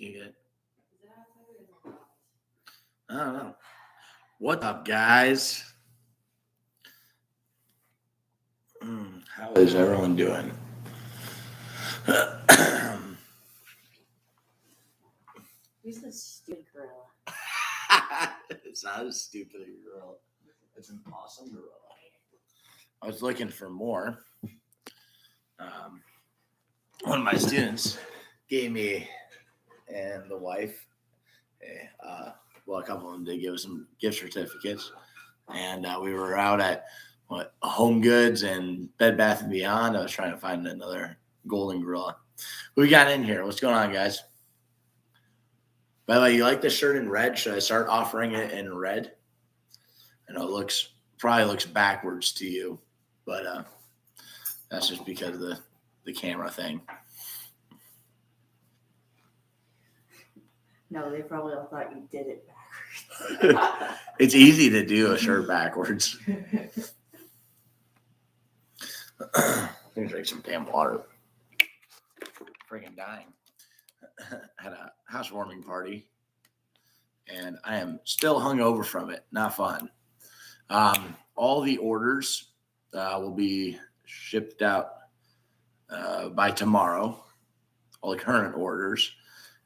You good? I don't know. What's up, guys? How is everyone doing? Who's the stupid gorilla? It's not a stupid gorilla. It's an awesome gorilla. I was looking for more. One of my students gave me and the wife, a couple of them did give us some gift certificates, and we were out at Home Goods and Bed Bath & Beyond. I was trying to find another golden gorilla. Who we got in here? What's going on, guys? By the way, you like the shirt in red? Should I start offering it in red? I know it probably looks backwards to you, but that's just because of the camera thing. No, they probably all thought you did it backwards. It's easy to do a shirt backwards. I'm gonna drink some damn water. Freaking dying. Had a housewarming party, and I am still hungover from it. Not fun. All the orders will be shipped out by tomorrow. All the current orders.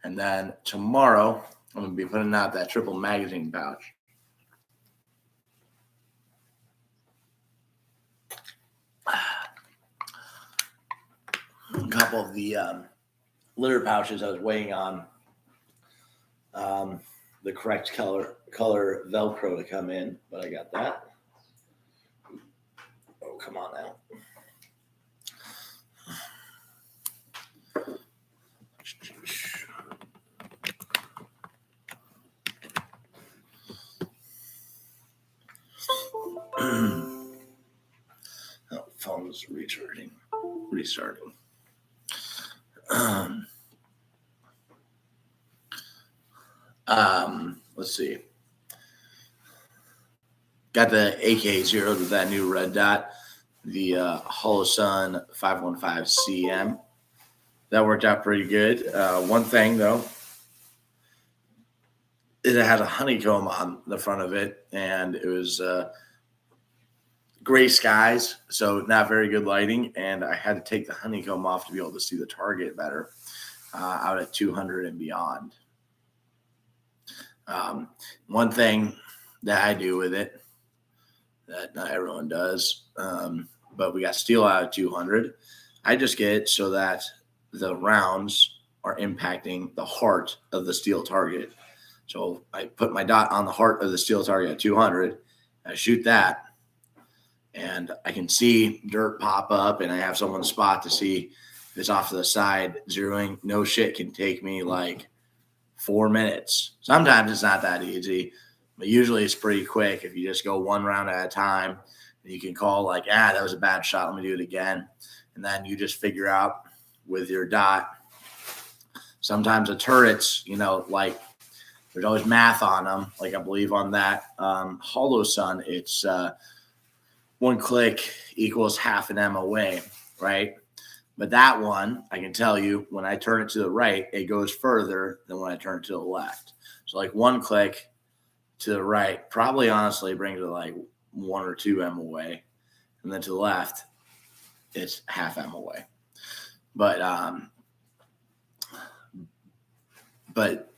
And then tomorrow, I'm going to be putting out that triple magazine pouch. A couple of the litter pouches I was waiting on the correct color Velcro to come in, but I got that. Oh, come on now. Oh, phone's restarting. Let's see. Got the AK-0 with that new red dot, the Holosun 515CM. That worked out pretty good. One thing though, it had a honeycomb on the front of it, and it was gray skies, so not very good lighting, and I had to take the honeycomb off to be able to see the target better out at 200 and beyond. One thing that I do with it that not everyone does, but we got steel out at 200. I just get it so that the rounds are impacting the heart of the steel target. So I put my dot on the heart of the steel target at 200. I shoot that, and I can see dirt pop up, and I have someone spot to see if it's off to the side. Zeroing, no shit, can take me like 4 minutes. Sometimes it's not that easy, but usually it's pretty quick. If you just go one round at a time, you can call like, that was a bad shot, let me do it again. And then you just figure out with your dot. Sometimes the turrets, like there's always math on them. Like I believe on that Holosun, it's 1 click equals half an MOA, right? But that one, I can tell you, when I turn it to the right, it goes further than when I turn it to the left. So like 1 click to the right probably honestly brings it like 1 or 2 MOA. And then to the left, it's half MOA. But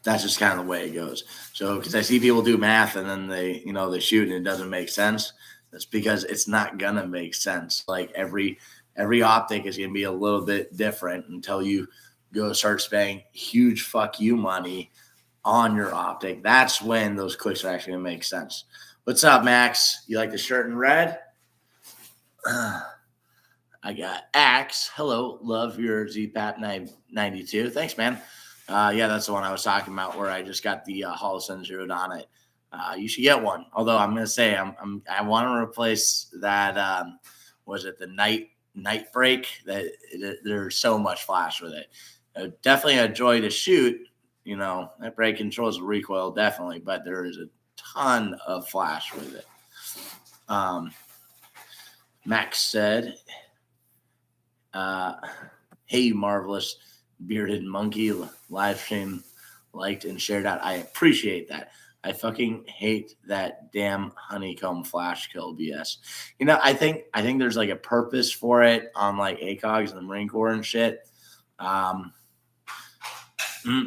that's just kind of the way it goes. So because I see people do math and then they shoot and it doesn't make sense. That's because it's not gonna make sense. Like every optic is gonna be a little bit different until you go start spending huge fuck you money on your optic. That's when those clicks are actually gonna make sense. What's up, Max? You like the shirt in red? I got Axe. Hello, love your ZPAP 92. Thanks, man. Yeah, that's the one I was talking about where I just got the Holosun zeroed on it. You should get one. Although I'm gonna say I want to replace that. Was it the night break? There's so much flash with it. Definitely a joy to shoot. That brake controls the recoil definitely, but there is a ton of flash with it. Max said, "Hey, you marvelous bearded monkey, live stream liked and shared out. I appreciate that. I fucking hate that damn honeycomb flash kill BS. You know, I think there's like a purpose for it on like ACOGs and the Marine Corps and shit.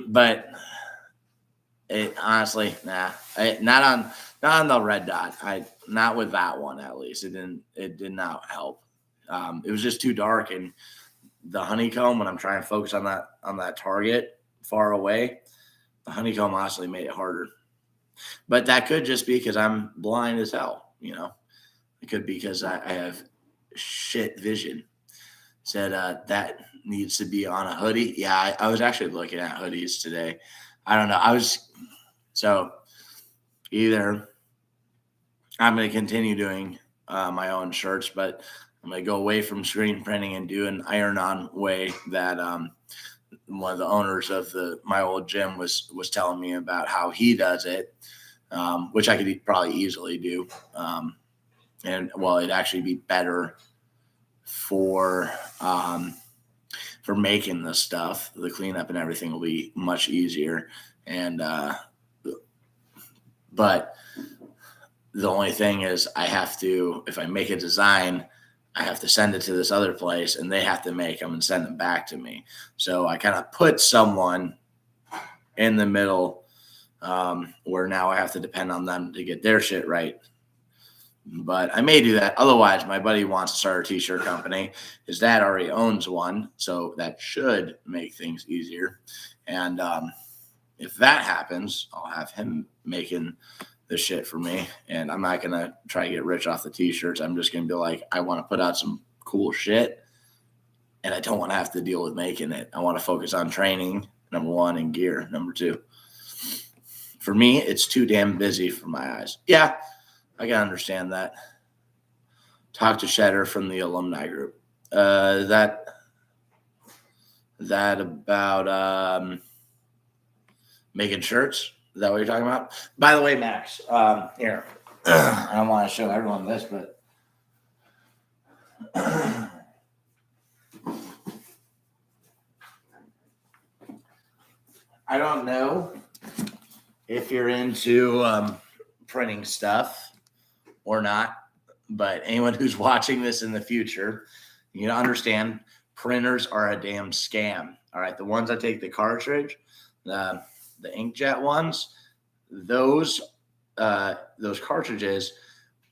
But it honestly, not on the red dot. Not with that one at least. It did not help. It was just too dark, and the honeycomb, when I'm trying to focus on that target far away, the honeycomb honestly made it harder. But that could just be because I'm blind as hell, you know. It could be because I have shit vision. Said that needs to be on a hoodie. Yeah, I was actually looking at hoodies today. I don't know. So either I'm going to continue doing my own shirts, but I'm going to go away from screen printing and do an iron-on way that one of the owners of my old gym was telling me about how he does it, which I could probably easily do. And well, it'd actually be better for making the stuff. The cleanup and everything will be much easier. And but the only thing is I have to, if I make a design, I have to send it to this other place and they have to make them and send them back to me. So I kind of put someone in the middle where now I have to depend on them to get their shit right. But I may do that. Otherwise, my buddy wants to start a t-shirt company. His dad already owns one, so that should make things easier. And if that happens, I'll have him making the shit for me. And I'm not going to try to get rich off the t-shirts. I'm just going to be like, I want to put out some cool shit, and I don't want to have to deal with making it. I want to focus on training, number one, and gear, number two. For me, it's too damn busy for my eyes. Yeah, I can understand that. Talk to Shedder from the alumni group. That about making shirts. Is that what you're talking about? By the way, Max, here. I don't want to show everyone this, but I don't know if you're into printing stuff or not, but anyone who's watching this in the future, you know, understand printers are a damn scam. All right, the ones that take the cartridge, the inkjet ones, those cartridges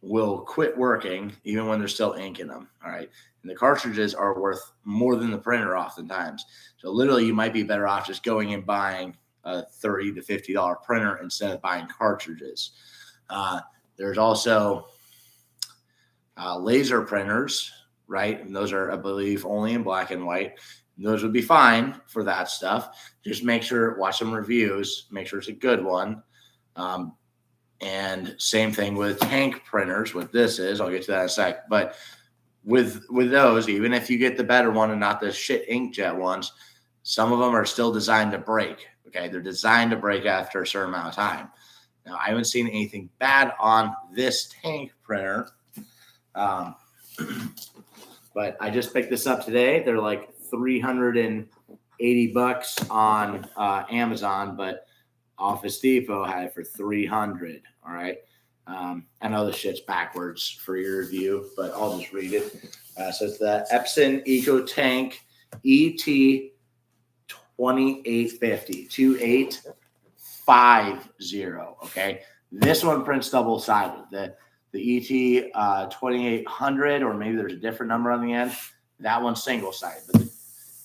will quit working even when there's still ink in them. All right, and the cartridges are worth more than the printer oftentimes. So literally, you might be better off just going and buying a $30 to $50 printer instead of buying cartridges. There's also laser printers, right? And those are, I believe, only in black and white. And those would be fine for that stuff. Just make sure, watch some reviews, make sure it's a good one. And same thing with tank printers, what this is. I'll get to that in a sec. But with those, even if you get the better one and not the shit inkjet ones, some of them are still designed to break. Okay, they're designed to break after a certain amount of time. Now, I haven't seen anything bad on this tank printer, but I just picked this up today. They're like $380 on Amazon, but Office Depot had it for $300. All right. I know the shit's backwards for your review, but I'll just read it. So it's the Epson Eco Tank ET 2850, 2850. Okay. This one prints double sided. The ET 2800, or maybe there's a different number on the end. That one's single sided, but the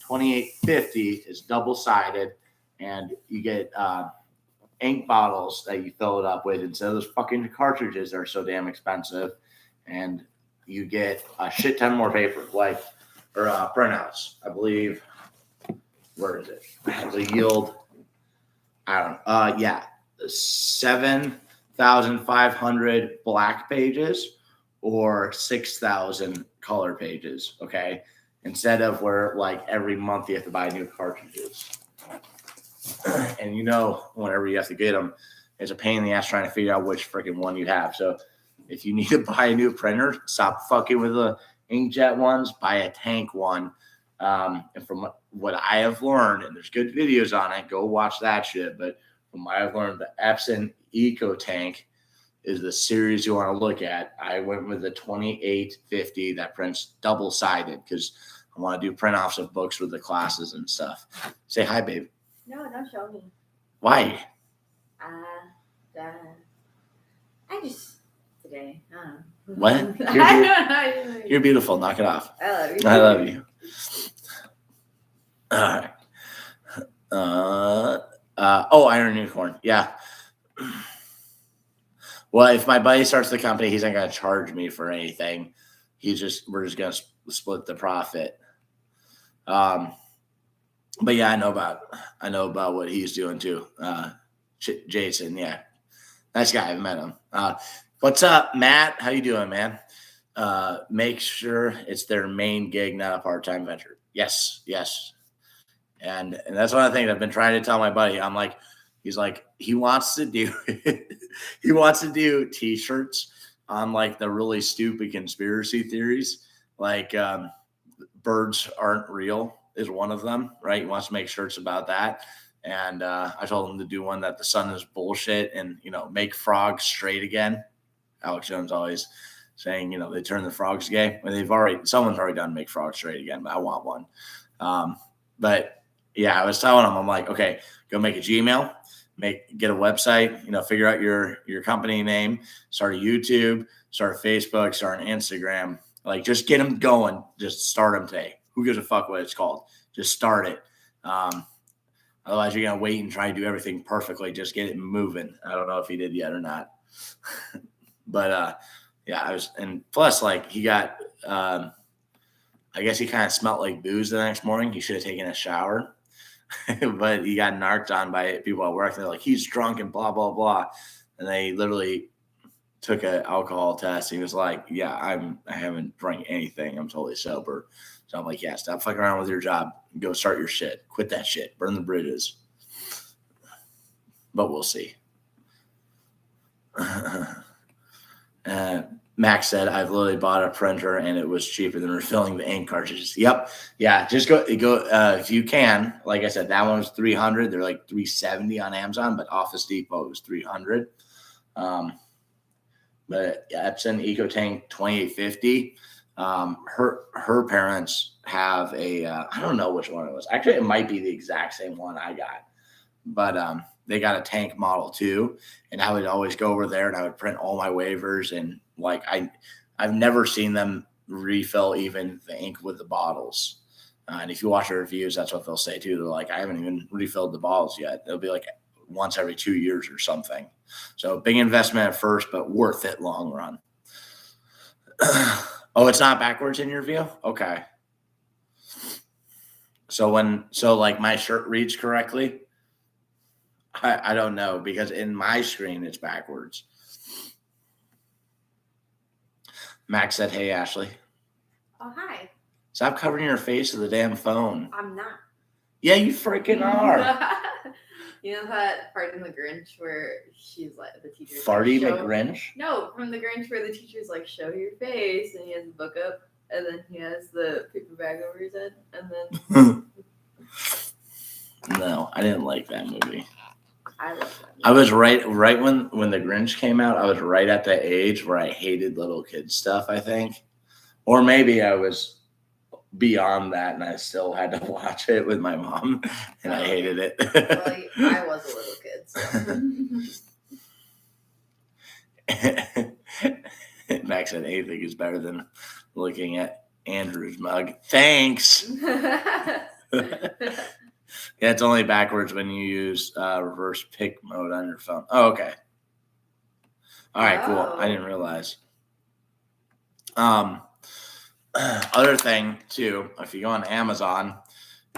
2850 is double sided, and you get ink bottles that you fill it up with instead of those fucking cartridges that are so damn expensive, and you get a shit ton more paper, or printouts. I believe. Where is it? The yield. I don't know. Yeah, 7,500 black pages or 6,000 color pages. Okay, instead of where like every month you have to buy new cartridges. And you know, whenever you have to get them, it's a pain in the ass trying to figure out which freaking one you have. So if you need to buy a new printer, stop fucking with the inkjet ones, buy a tank one. And from what I have learned, and there's good videos on it, go watch that shit. But from what I've learned, the Epson Eco Tank is the series you want to look at. I went with the 2850 that prints double-sided because I want to do print-offs of books with the classes and stuff. Say hi, babe. No, don't show me. Why? I just today. What? You're beautiful. Knock it off. I love you. I love you. All right. Iron Unicorn. Yeah. Well, if my buddy starts the company, he's not going to charge me for anything. We're just going to split the profit. But yeah, I know about what he's doing too. Jason, yeah, nice guy. I've met him. What's up, Matt? How you doing, man? Make sure it's their main gig, not a part-time venture. Yes. And that's one of the things I've been trying to tell my buddy. I'm like, he's like, he wants to do t-shirts on like the really stupid conspiracy theories. Like birds aren't real is one of them, right? He wants to make shirts about that. And I told him to do one that the sun is bullshit and, make frogs straight again. Alex Jones always saying, they turn the frogs gay. Well, someone's already done make frogs straight again, but I want one. But yeah, I was telling him, I'm like, okay, go make a Gmail, get a website, figure out your company name, start a YouTube, start a Facebook, start an Instagram, like just get them going. Just start them today. Who gives a fuck what it's called? Just start it. Otherwise you're going to wait and try to do everything perfectly. Just get it moving. I don't know if he did yet or not, but, yeah, and plus like he got, I guess he kind of smelled like booze the next morning. He should have taken a shower, but he got narked on by people at work. They're like, he's drunk and blah, blah, blah. And they literally took an alcohol test. He was like, yeah, I haven't drank anything. I'm totally sober. So I'm like, yeah, stop fucking around with your job. Go start your shit. Quit that shit. Burn the bridges. But we'll see. Max said, I've literally bought a printer and it was cheaper than refilling the ink cartridges. Yep. Yeah. Just go if you can. Like I said, that one was $300. They're like $370 on Amazon, but Office Depot was $300. But Epson EcoTank 2850. Her parents have a I don't know which one it was. Actually, it might be the exact same one I got. But they got a tank model too, and I would always go over there and I would print all my waivers, and like I've never seen them refill even the ink with the bottles. And if you watch the reviews, that's what they'll say too. They're like, I haven't even refilled the bottles yet. They'll be like once every 2 years or something. So big investment at first, but worth it long run. Oh, it's not backwards in your view? Okay. So like my shirt reads correctly? I don't know, because in my screen it's backwards. Max said, hey, Ashley. Oh, hi. Stop covering your face with the damn phone. I'm not. Yeah, you freaking are. You know that part in The Grinch where she's like, the teacher's Farty like, McGrinch? No, from The Grinch where the teacher's like, show your face, and he has the book up, and then he has the paper bag over his head, and then... No, I didn't like that movie. I love that movie. I was right when The Grinch came out, I was right at the age where I hated little kid stuff, I think. Or maybe I was beyond that and I still had to watch it with my mom and I hated it. Well, I was a little kid, so. Max said anything is better than looking at Andrew's mug. Thanks. Yeah, it's only backwards when you use reverse pick mode on your phone. Oh, okay. All right, cool. I didn't realize. Other thing, too, if you go on Amazon,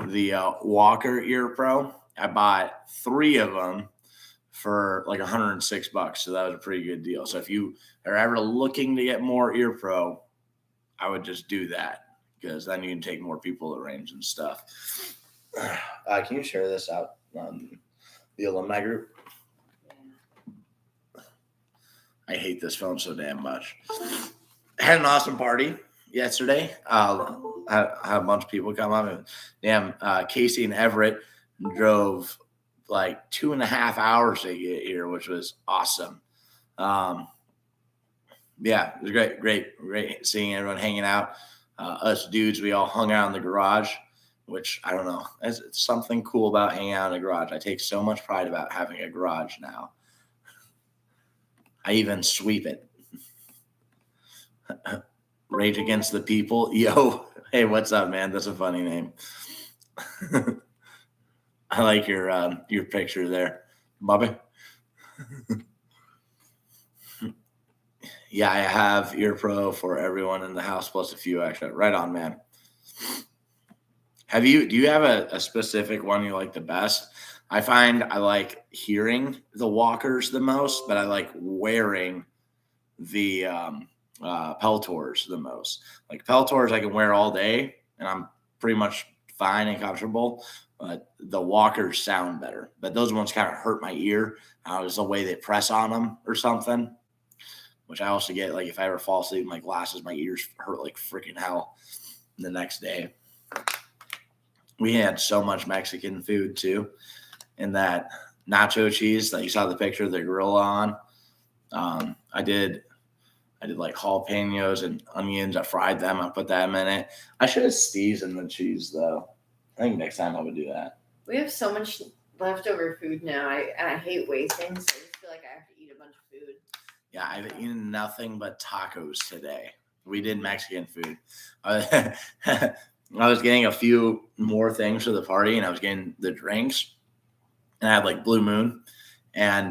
the Walker Ear Pro, I bought 3 of them for like $106. So that was a pretty good deal. So if you are ever looking to get more Ear Pro, I would just do that because then you can take more people to range and stuff. Can you share this out on the alumni group? I hate this phone so damn much. I had an awesome party yesterday. I had a bunch of people come up and Casey and Everett drove like 2.5 hours to get here, which was awesome. Yeah, it was great seeing everyone hanging out. Us dudes, we all hung out in the garage, which I don't know. It's something cool about hanging out in a garage. I take so much pride about having a garage now. I even sweep it. Rage Against the People. Yo, hey, what's up, man? That's a funny name. I like your picture there, Bobby. Yeah, I have Ear Pro for everyone in the house plus a few extra. Right on, man. Do you have a specific one you like the best? I find I like hearing the walkers the most, but I like wearing the Peltors the most. Like Peltors I can wear all day and I'm pretty much fine and comfortable, but the walkers sound better. But those ones kind of hurt my ear. It's the way they press on them or something, which I also get. Like if I ever fall asleep with my glasses, my ears hurt like freaking hell the next day. We had so much Mexican food too, and that nacho cheese that you saw the picture of the grill on. I did like jalapenos and onions. I fried them. I put them in it. I should have seasoned the cheese though. I think next time I would do that. We have so much leftover food now. I hate wasting, so I just feel like I have to eat a bunch of food. Yeah, I've eaten nothing but tacos today. We did Mexican food. I was getting a few more things for the party, and I was getting the drinks. And I had like Blue Moon and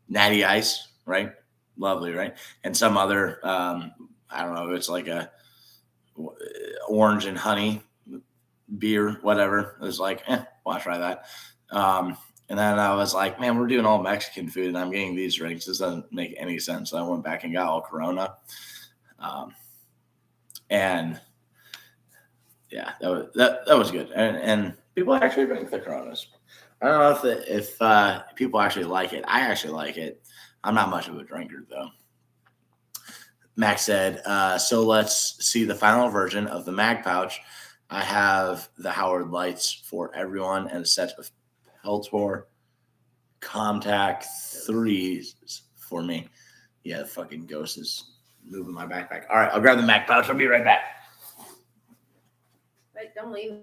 Natty Ice, right? Lovely, right? And some other, I don't know, it's like a orange and honey beer, whatever. It was like, well, I'll try that. And then I was like, man, we're doing all Mexican food, and I'm getting these drinks. This doesn't make any sense. So I went back and got all Corona. And yeah, that was good. And people actually drink the Coronas. I don't know if people actually like it. I actually like it. I'm not much of a drinker, though. Max said, so let's see the final version of the mag pouch. I have the Howard lights for everyone and a set of Peltor Contact 3s for me. Yeah, the fucking ghost is moving my backpack. All right, I'll grab the mag pouch. I'll be right back. But don't leave.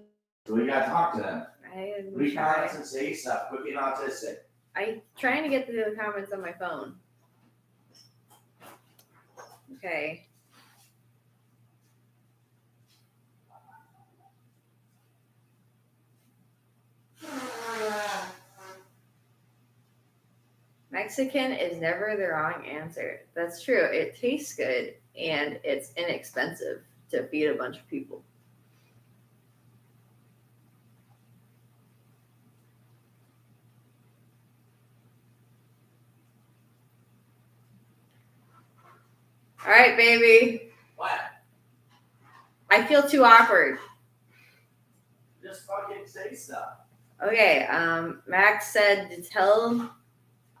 We got to talk to them. We comments and say stuff. Quit being autistic. I'm trying to get to the comments on my phone. Okay. Mexican is never the wrong answer. That's true. It tastes good and it's inexpensive to feed a bunch of people. All right, baby. What? I feel too awkward. Just fucking say stuff. Okay, Max said to tell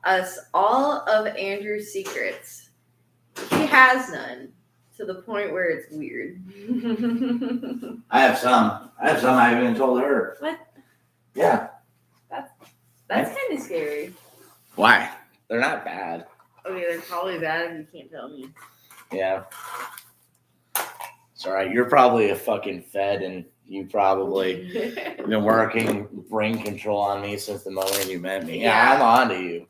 us all of Andrew's secrets. He has none, to the point where it's weird. I have some. I haven't even told her. What? Yeah. That's kind of scary. Why? They're not bad. Okay, they're probably bad if you can't tell me. Yeah. It's all right. You're probably a fucking fed, and you probably been working brain control on me since the moment you met me. Yeah, I'm on to you.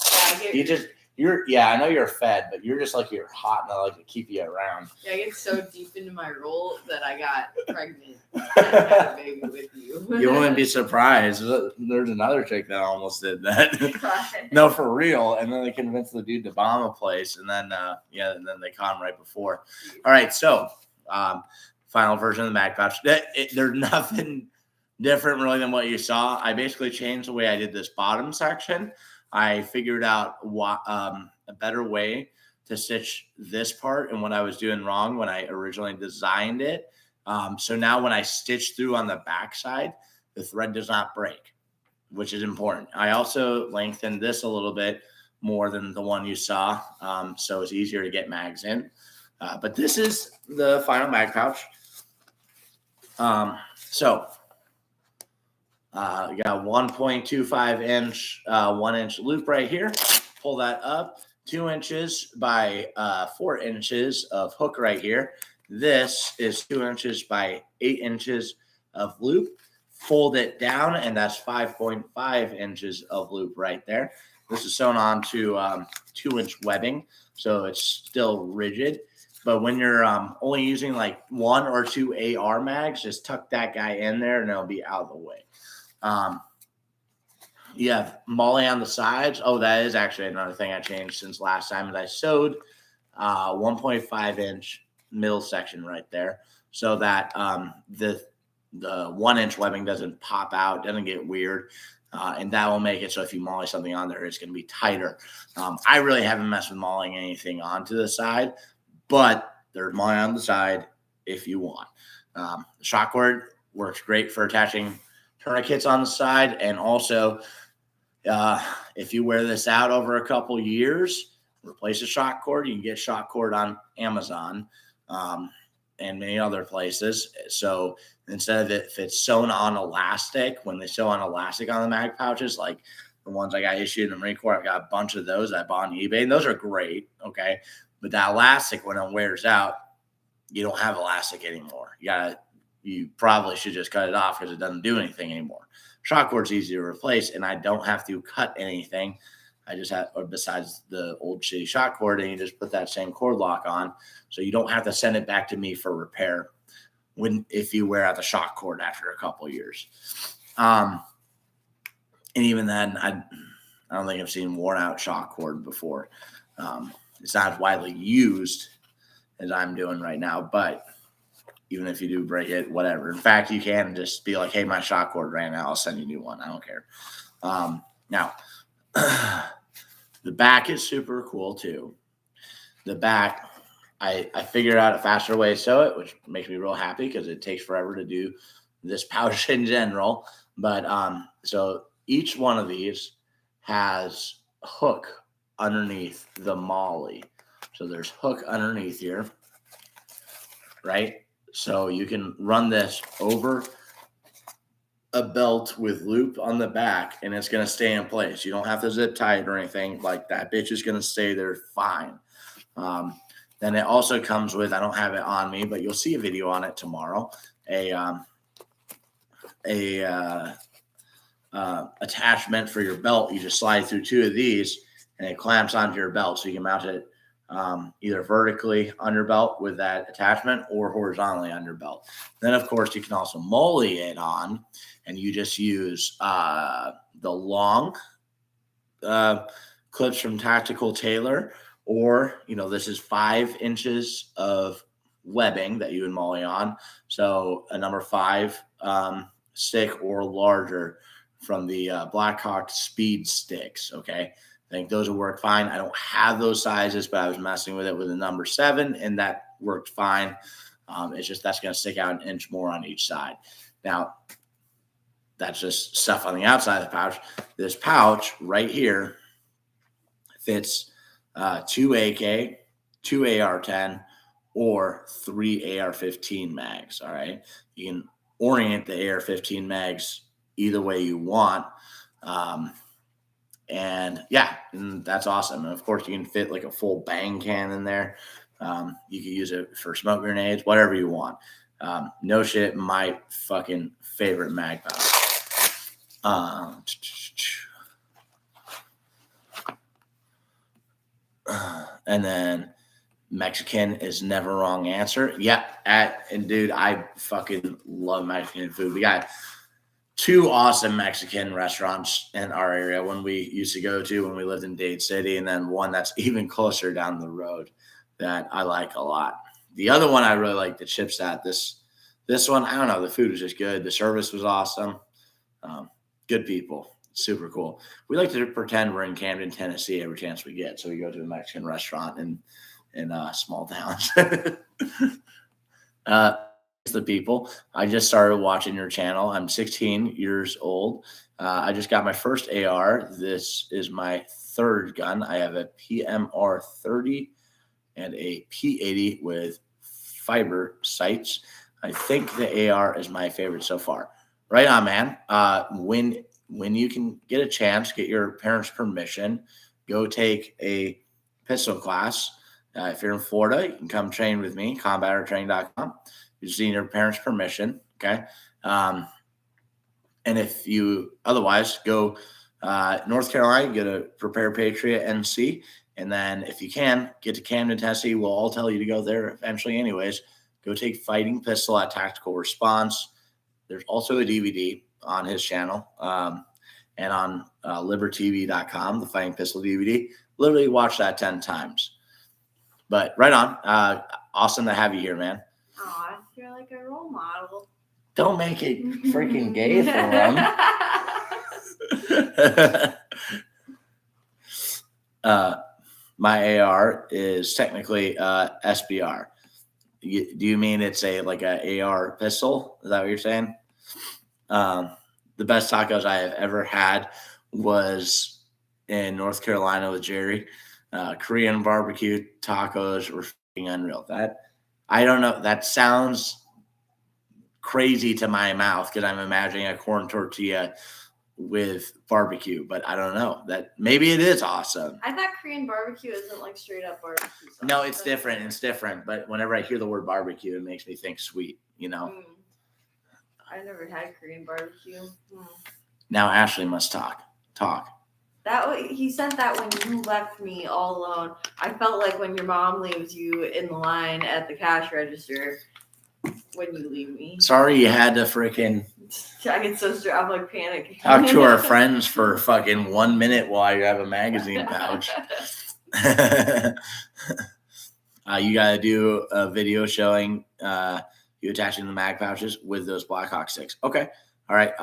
I know you're fed, but you're just like you're hot and I like to keep you around. Yeah, I get so deep into my role that I got pregnant and had a baby with you. You wouldn't be surprised. There's another chick that almost did that. No, for real. And then they convinced the dude to bomb a place, and then and then they caught him right before. All right, so final version of the mag pouch. There's nothing different really than what you saw. I basically changed the way I did this bottom section. I figured out a better way to stitch this part and what I was doing wrong when I originally designed it. So now when I stitch through on the backside, the thread does not break, which is important. I also lengthened this a little bit more than the one you saw, so it's easier to get mags in. But this is the final mag pouch. So you got 1.25 inch, 1 inch loop right here. Pull that up, 2 inches by 4 inches of hook right here. This is 2 inches by 8 inches of loop. Fold it down, and that's 5.5 inches of loop right there. This is sewn on to 2-inch webbing, so it's still rigid. But when you're only using like 1 or 2 AR mags, just tuck that guy in there, and it'll be out of the way. You have MOLLE on the sides. Oh, that is actually another thing I changed since last time. Is I sewed 1.5 inch middle section right there, so that the 1 inch webbing doesn't pop out, doesn't get weird. And that will make it so if you MOLLE something on there, it's going to be tighter. I really haven't messed with MOLLEing anything onto the side, but there's MOLLE on the side if you want. The shock cord works great for attaching tourniquets on the side. And also, if you wear this out over a couple years, replace the shock cord. You can get shock cord on Amazon and many other places. So instead of if it's sewn on elastic, when they sew on elastic on the mag pouches, like the ones I got issued in the Marine Corps, I got a bunch of those I bought on eBay, and those are great. Okay. But that elastic, when it wears out, you don't have elastic anymore. You probably should just cut it off because it doesn't do anything anymore. Shock cord's easy to replace, and I don't have to cut anything. I just have, or besides the old shitty shock cord, and you just put that same cord lock on, so you don't have to send it back to me for repair if you wear out the shock cord after a couple of years. And even then, I don't think I've seen worn out shock cord before. It's not as widely used as I'm doing right now, but even if you do break it, whatever. In fact, you can just be like, hey, my shock cord ran out. I'll send you a new one. I don't care. Now, the back is super cool too. The back, I figured out a faster way to sew it, which makes me real happy because it takes forever to do this pouch in general. But so each one of these has a hook underneath the MOLLE. So there's hook underneath here, right? So you can run this over a belt with loop on the back, and it's going to stay in place. You don't have to zip tie it or anything. Like that bitch is going to stay there fine. Then it also comes with, I don't have it on me, but you'll see a video on it tomorrow, attachment for your belt. You just slide through 2 of these, and it clamps onto your belt, so you can mount it either vertically on your belt with that attachment or horizontally on your belt. Then, of course, you can also MOLLE it on, and you just use the long clips from Tactical Tailor, or, this is 5 inches of webbing that you would MOLLE on. So a number 5 stick or larger from the Blackhawk Speed sticks, okay? I think those will work fine. I don't have those sizes, but I was messing with it with a number 7, and that worked fine. It's just that's going to stick out an inch more on each side. Now, that's just stuff on the outside of the pouch. This pouch right here fits 2 AK, 2 AR-10, or 3 AR-15 mags, all right? You can orient the AR-15 mags either way you want. And that's awesome. And of course, you can fit like a full bang can in there. You can use it for smoke grenades, whatever you want. No shit, my fucking favorite mag pouch. And then Mexican is never wrong answer. Yeah, and dude, I fucking love Mexican food. We got 2 awesome Mexican restaurants in our area when we used to go to when we lived in Dade City, and then one that's even closer down the road that I like a lot. The other one I really like the chips at. This one, I don't know, the food was just good. The service was awesome. Good people. Super cool. We like to pretend we're in Camden, Tennessee every chance we get. So we go to a Mexican restaurant in small towns. The people. I just started watching your channel. I'm 16 years old. I just got my first AR. This is my 3rd gun. I have a PMR 30 and a P80 with fiber sights. I think the AR is my favorite so far. Right on, man. When you can get a chance, get your parents' permission, go take a pistol class. If you're in Florida, you can come train with me, combatortraining.com. You just need your parents' permission, okay? And if you otherwise go North Carolina, get a Prepare Patriot NC. And then if you can, get to Camden, Tennessee. We'll all tell you to go there eventually anyways. Go take Fighting Pistol at Tactical Response. There's also a DVD on his channel and on libertv.com, the Fighting Pistol DVD. Literally watch that 10 times. But right on. Awesome to have you here, man. Oh, I feel like a role model. Don't make it freaking gay for him. My AR is technically SBR. Do you mean it's like a AR pistol? Is that what you're saying? The best tacos I have ever had was in North Carolina with Jerry. Korean barbecue tacos were freaking unreal. I don't know. That sounds crazy to my mouth because I'm imagining a corn tortilla with barbecue, but I don't know. That maybe it is awesome. I thought Korean barbecue isn't like straight up barbecue. No, it's different. It's different. But whenever I hear the word barbecue, it makes me think sweet, you know? I never had Korean barbecue. Now Ashley must talk. He said that when you left me all alone. I felt like when your mom leaves you in the line at the cash register when you leave me. Sorry you had to freaking I get so stressed. I'm like panicking. Talk to our friends for fucking 1 minute while you have a magazine pouch. You got to do a video showing you attaching the mag pouches with those Blackhawk sticks. Okay. All right.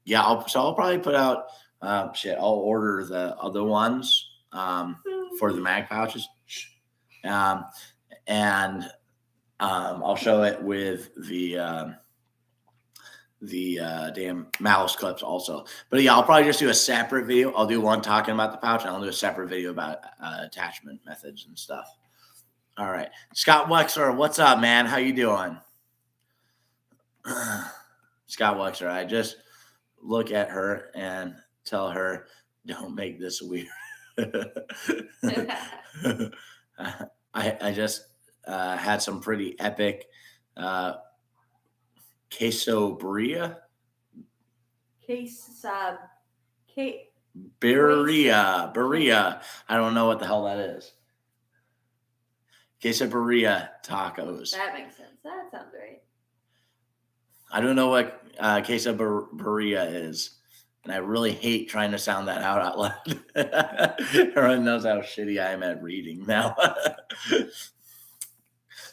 Yeah. I'll probably put out I'll order the other ones for the mag pouches. And I'll show it with the damn mouse clips also. But yeah, I'll probably just do a separate video. I'll do one talking about the pouch, and I'll do a separate video about attachment methods and stuff. All right. Scott Wexler, what's up, man? How you doing? Scott Wexler, I just look at her and tell her, don't make this weird. I just had some pretty epic queso birria. Birria. I don't know what the hell that is. Queso birria tacos. That makes sense. That sounds right. I don't know what queso birria is. And I really hate trying to sound that out loud. Everyone knows how shitty I am at reading now.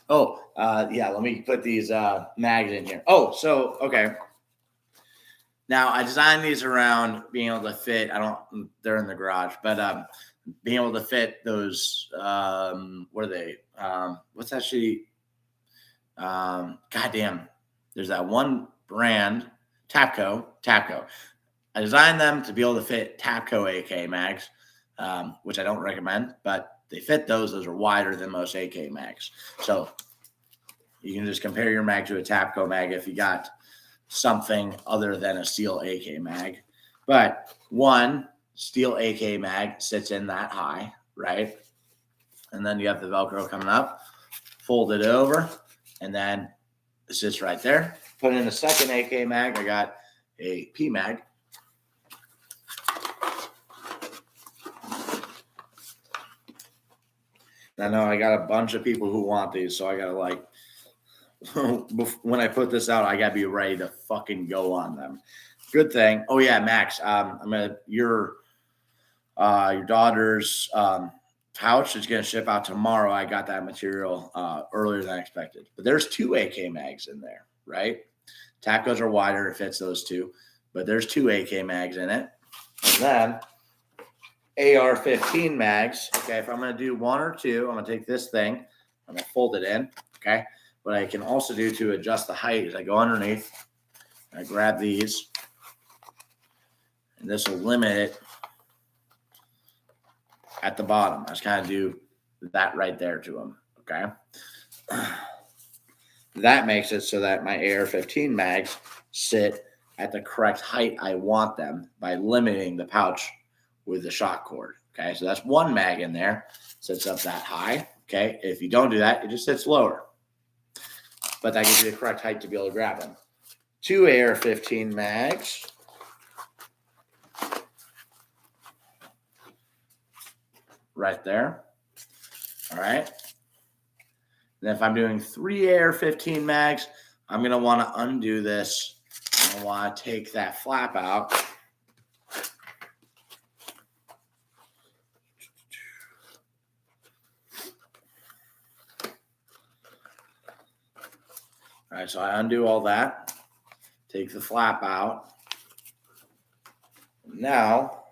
Yeah, let me put these mags in here. Okay. Now, I designed these around being able to fit, they're in the garage, but being able to fit those, what are they? What's that shitty? Goddamn. There's that one brand, Tapco. I designed them to be able to fit Tapco AK mags, which I don't recommend, but they fit those. Those are wider than most AK mags. So you can just compare your mag to a Tapco mag if you got something other than a steel AK mag. But one steel AK mag sits in that high, right? And then you have the Velcro coming up, fold it over, and then it sits right there. Put in a second AK mag. I got a P mag. I know I got a bunch of people who want these, so I gotta when I put this out, I gotta be ready to fucking go on them. Good thing. Oh yeah, Max. Your daughter's pouch is gonna ship out tomorrow. I got that material earlier than expected. But there's 2 AK mags in there, right? Tacos are wider, it fits those 2, but there's 2 AK mags in it. And then AR-15 mags. Okay, if I'm going to do 1 or 2, I'm going to take this thing, I'm going to fold it in. Okay, what I can also do to adjust the height is I go underneath, I grab these, and this will limit it at the bottom. I just kind of do that right there to them. Okay. That makes it so that my AR-15 mags sit at the correct height I want them by limiting the pouch with the shock cord. Okay, so that's one mag in there, sits up that high. Okay, if you don't do that, it just sits lower. But that gives you the correct height to be able to grab them. 2 AR-15 mags. Right there. All right. Then if I'm doing 3 AR-15 mags, I'm going to want to undo this. I'm going to want to take that flap out. All right, so I undo all that, take the flap out. Now,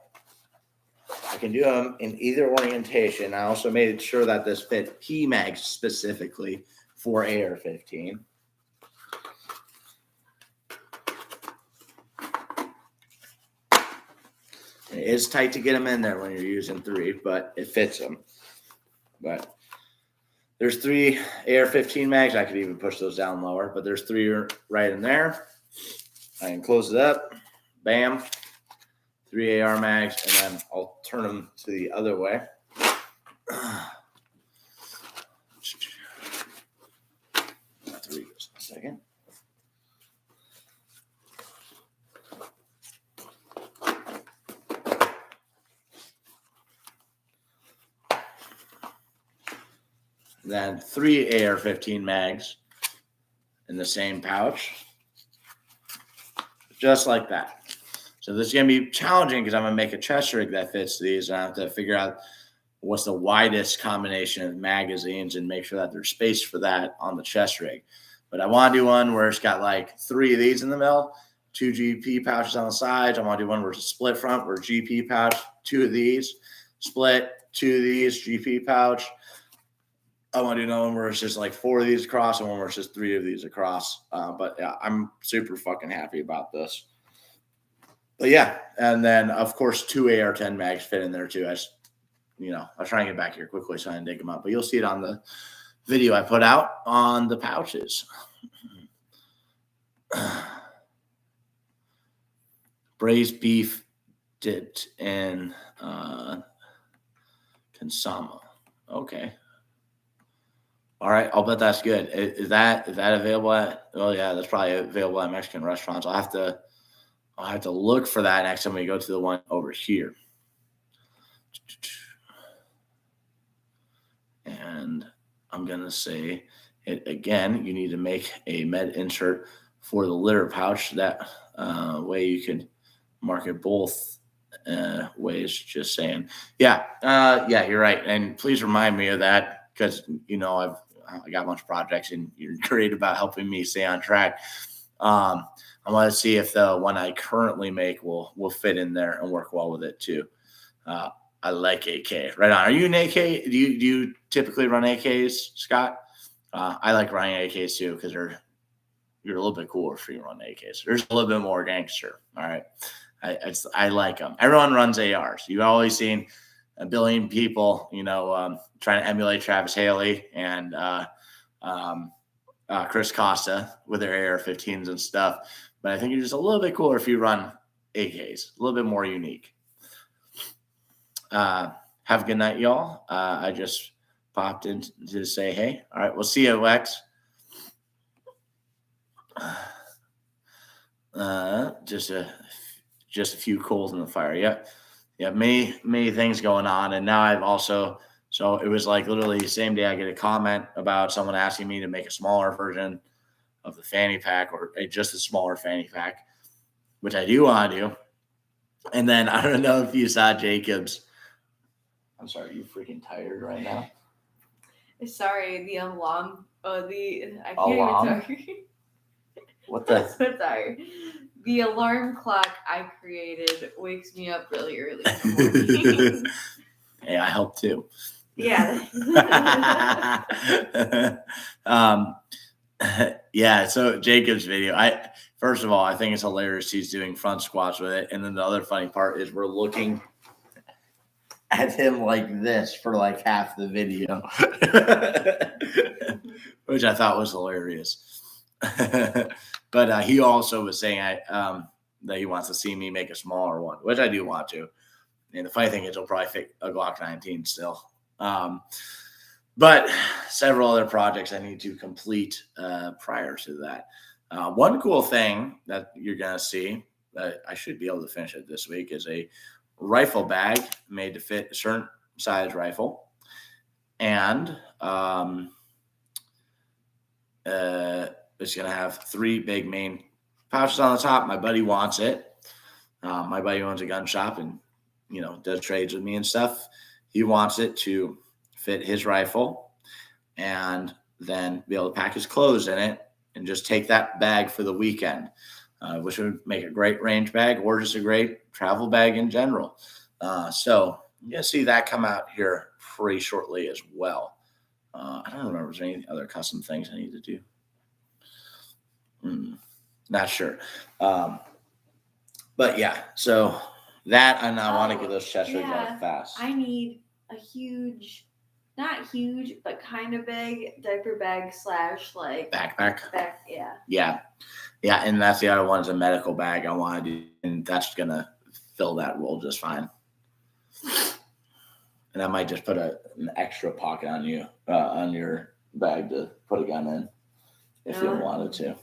I can do them in either orientation. I also made sure that this fit P-Mag specifically for AR-15. It is tight to get them in there when you're using 3, but it fits them. But there's 3 AR-15 mags. I could even push those down lower, but there's 3 right in there. I can close it up. Bam. 3 AR mags, and then I'll turn them to the other way. Just a second. Then 3 AR-15 mags in the same pouch, just like that. So this is going to be challenging because I'm going to make a chest rig that fits these, and I have to figure out what's the widest combination of magazines and make sure that there's space for that on the chest rig. But I want to do one where it's got like 3 of these in the middle, 2 GP pouches on the sides. I want to do one where it's a split front, where GP pouch, 2 of these, split, 2 of these, GP pouch. I want to do another one where it's just like 4 of these across and one where it's just 3 of these across. But yeah, I'm super fucking happy about this. But yeah, and then of course 2 AR-10 mags fit in there too. I'll try and get back here quickly so I can dig them up. But you'll see it on the video I put out on the pouches. Braised beef dipped in consama. Okay. All right, I'll bet that's good. Is that available at? Oh yeah, that's probably available at Mexican restaurants. I'll have to look for that next time we go to the one over here. And I'm gonna say it again. You need to make a med insert for the litter pouch. That way you can mark it both ways. Just saying. Yeah, you're right. And please remind me of that because I got a bunch of projects and you're great about helping me stay on track. I want to see if the one I currently make will fit in there and work well with it too. I like AK. Right on. Are you an AK? Do you typically run AKs, Scott? I like running AKs too because you're a little bit cooler if you run AKs. There's a little bit more gangster. All right. I like them. Everyone runs ARs. You've always seen a billion people, trying to emulate Travis Haley and Chris Costa with their AR-15s and stuff. But I think you're just a little bit cooler if you run AKs, a little bit more unique. Have a good night, y'all. I just popped in to say hey. All right, we'll see you, Lex. Just a few coals in the fire. Yeah, many things going on, and now I've also. So it was like literally the same day I get a comment about someone asking me to make a smaller version of the fanny pack or just a smaller fanny pack, which I do want to do. And then I don't know if you saw Jacob's. I'm sorry, are you freaking tired right now? Sorry, the alarm. I can't alarm? even talk. What the? I'm so tired. The alarm clock I created wakes me up really early in the morning. Hey, I help too. Yeah. Yeah. So Jacob's video, first of all, I think it's hilarious. He's doing front squats with it. And then the other funny part is we're looking at him like this for like half the video, which I thought was hilarious. But he also was saying that he wants to see me make a smaller one, which I do want to. And the funny thing is, he'll probably fit a Glock 19 still. But several other projects I need to complete prior to that. One cool thing that you're going to see that I should be able to finish it this week is a rifle bag made to fit a certain size rifle. And it's going to have 3 big main pouches on the top. My buddy wants it. My buddy owns a gun shop and, does trades with me and stuff. He wants it to fit his rifle and then be able to pack his clothes in it and just take that bag for the weekend, which would make a great range bag or just a great travel bag in general. So you're going to see that come out here pretty shortly as well. I don't remember if there's any other custom things I need to do. Not sure. But yeah, so that and I want to get those chest rigs out fast. I need a huge, not huge, but kind of big diaper bag / like backpack. Yeah. Yeah, and that's the other one is a medical bag I want to do, and that's gonna fill that role just fine. And I might just put an extra pocket on your bag to put a gun in if you wanted to.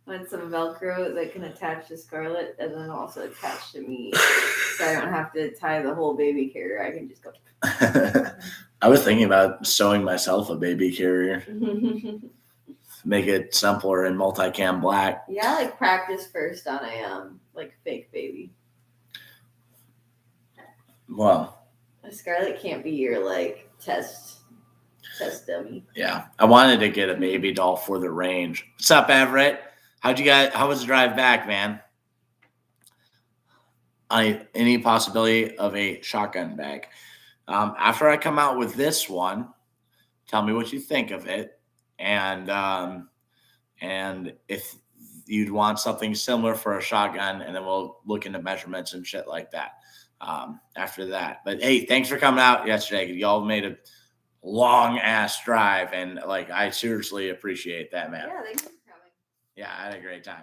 Want some Velcro that can attach to Scarlett and then also attach to me, so I don't have to tie the whole baby carrier. I can just go. I was thinking about sewing myself a baby carrier. Make it simpler in multicam black. Yeah, like practice first on a fake baby. Well, Scarlett can't be your test dummy. Yeah, I wanted to get a baby doll for the range. What's up, Everett? How was the drive back, man? Any possibility of a shotgun bag? After I come out with this one, tell me what you think of it, and if you'd want something similar for a shotgun, and then we'll look into measurements and shit like that after that. But hey, thanks for coming out yesterday. Y'all made a long ass drive, and I seriously appreciate that, man. Yeah, thanks for coming. Yeah, I had a great time.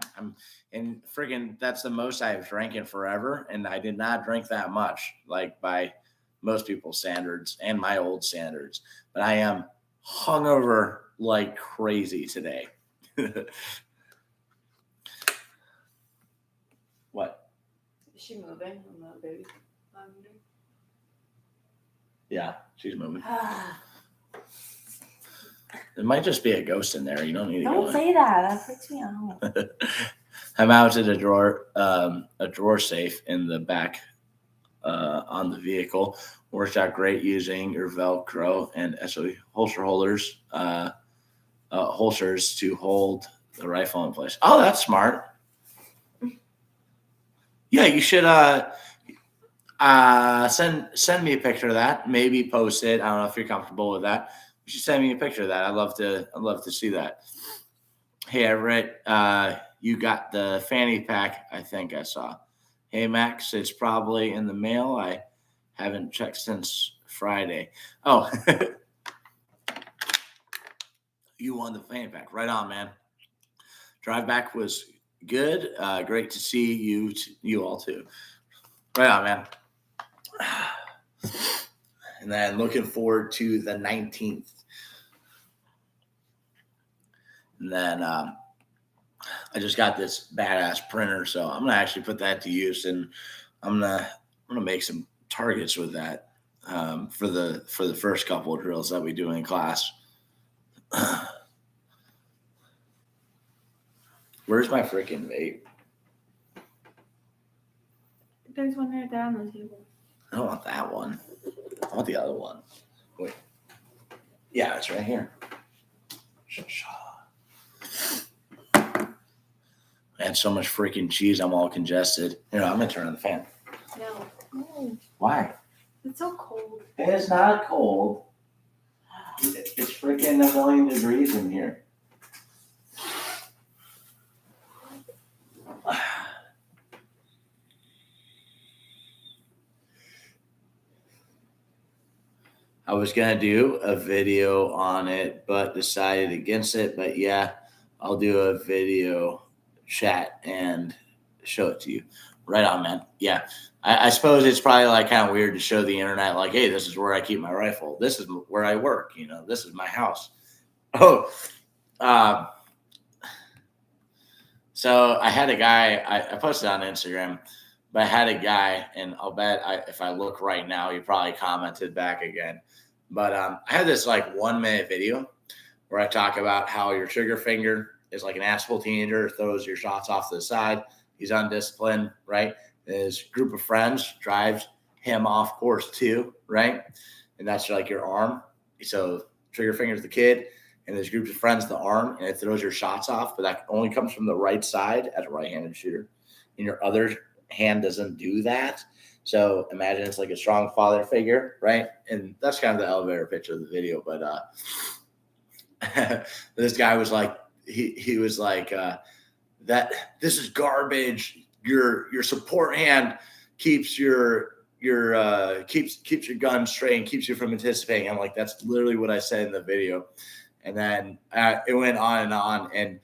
That's the most I've drank in forever, and I did not drink that much, by most people's standards and my old standards. But I am hungover like crazy today. What? Is she moving? I'm not, baby. Yeah, she's moving. There might just be a ghost in there. You don't need to Don't say that. That freaks me out. I mounted a drawer safe in the back on the vehicle. Works out great using your Velcro and SOE holster holders, holsters to hold the rifle in place. Oh, that's smart. Yeah, you should send me a picture of that. Maybe post it. I don't know if you're comfortable with that. You should send me a picture of that. I'd love to see that. Hey, Everett, you got the fanny pack, I think I saw. Hey, Max, it's probably in the mail. I haven't checked since Friday. Oh, you won the fanny pack. Right on, man. Drive back was good. Great to see you all too. Right on, man. And then looking forward to the 19th. And then I just got this badass printer, so I'm gonna actually put that to use, and I'm gonna make some targets with that for the first couple of drills that we do in class. Where's my freaking vape? There's one right there on the table. I don't want that one. I want the other one. Wait. Yeah, it's right here. I had so much freaking cheese, I'm all congested. I'm going to turn on the fan. No. Why? It's so cold. It's not cold. It's freaking 1,000,000 degrees in here. I was going to do a video on it, but decided against it. But yeah, I'll do a video chat and show it to you. Right on, man. Yeah. I suppose it's probably like kind of weird to show the internet, like, hey, this is where I keep my rifle. This is where I work. You know, this is my house. Oh, so I had a guy, I posted on Instagram, but I had a guy, and I'll bet if I look right now, he probably commented back again. But I had this like 1 minute video where I talk about how your trigger finger is like an asshole teenager, throws your shots off to the side. He's undisciplined, right? His group of friends drives him off course too, right? And that's like your arm. So trigger finger is the kid, and his group of friends the arm, and it throws your shots off. But that only comes from the right side as a right-handed shooter, and your other hand doesn't do that. So imagine it's like a strong father figure, right? And that's kind of the elevator pitch of the video. But this guy was like, he was like, that this is garbage. Your support hand keeps your keeps your gun straight and keeps you from anticipating. I'm like, that's literally what I said in the video. And then it went on and on. And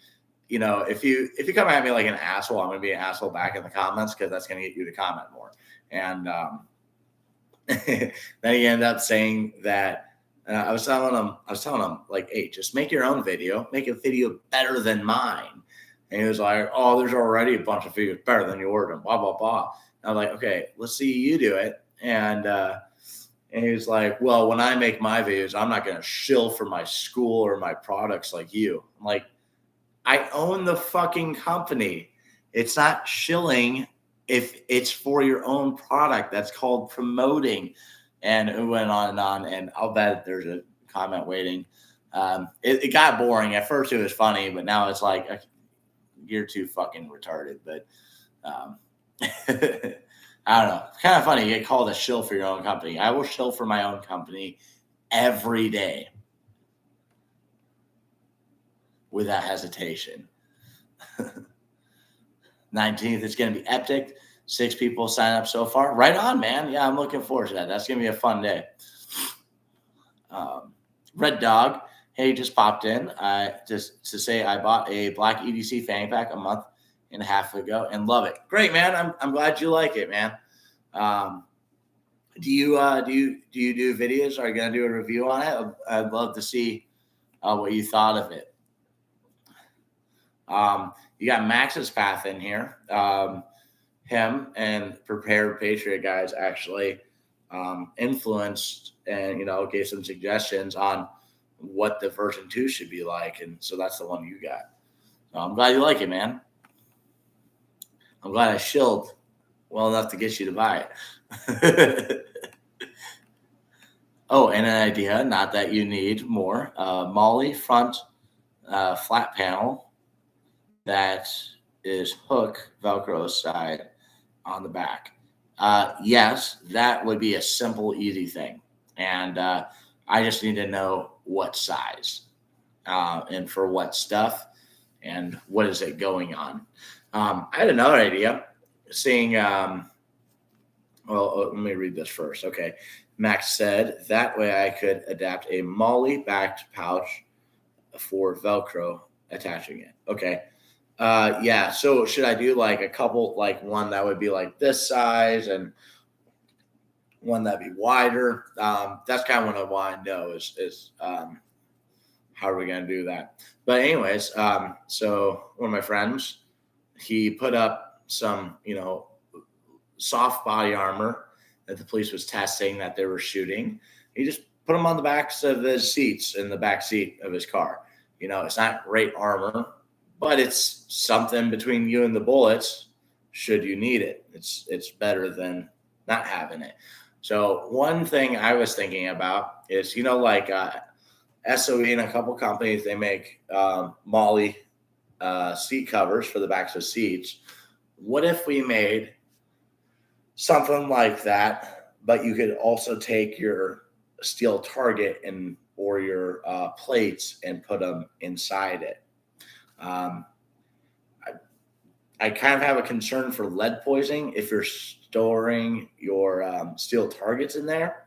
you know, if you come at me like an asshole, I'm gonna be an asshole back in the comments because that's gonna get you to comment more. And then he ended up saying that I was telling him like, hey, just make your own video, make a video better than mine. And he was like, oh, there's already a bunch of videos better than yours and blah blah blah. And I'm like, okay, let's see you do it. And he was like, well, when I make my videos, I'm not gonna shill for my school or my products like you. I'm like, I own the fucking company. It's not shilling if it's for your own product. That's called promoting. And it went on, and I'll bet there's a comment waiting. It got boring. At first it was funny, but now it's like, you're too fucking retarded. But I don't know. It's kind of funny. You get called a shill for your own company. I will shill for my own company every day without hesitation. 19th, it's going to be epic. 6 people sign up so far. Right on, man. Yeah, I'm looking forward to that. That's going to be a fun day. Red Dog, hey, just popped in just to say I bought a black EDC fanny pack a month and a half ago and love it. Great, man. I'm glad you like it, man. Do you do videos? Are you going to do a review on it? I'd love to see what you thought of it. You got Max's Path in here. Him and Prepared Patriot guys actually influenced and, you know, gave some suggestions on what the version 2 should be like. And so that's the one you got. So I'm glad you like it, man. I'm glad I shilled well enough to get you to buy it. Oh, and an idea, not that you need more. Molly front flat panel that is hook Velcro side on the back. Yes, that would be a simple, easy thing. And I just need to know what size and for what stuff and what is it going on. I had another idea seeing, well, let me read this first. Okay. Max said that way I could adapt a Molly backed pouch for Velcro attaching it. Okay. Yeah. So should I do like a couple, like one that would be like this size and one that'd be wider? That's kind of what I want to know is how are we going to do that? But anyways, so one of my friends, he put up some, you know, soft body armor that the police was testing that they were shooting. He just put them on the backs of his seats in the back seat of his car. You know, it's not great armor, but it's something between you and the bullets should you need it. It's better than not having it. So one thing I was thinking about is, you know, like SOE and a couple companies, they make Molly seat covers for the backs of seats. What if we made something like that, but you could also take your steel target and or your plates and put them inside it? I kind of have a concern for lead poisoning if you're storing your steel targets in there.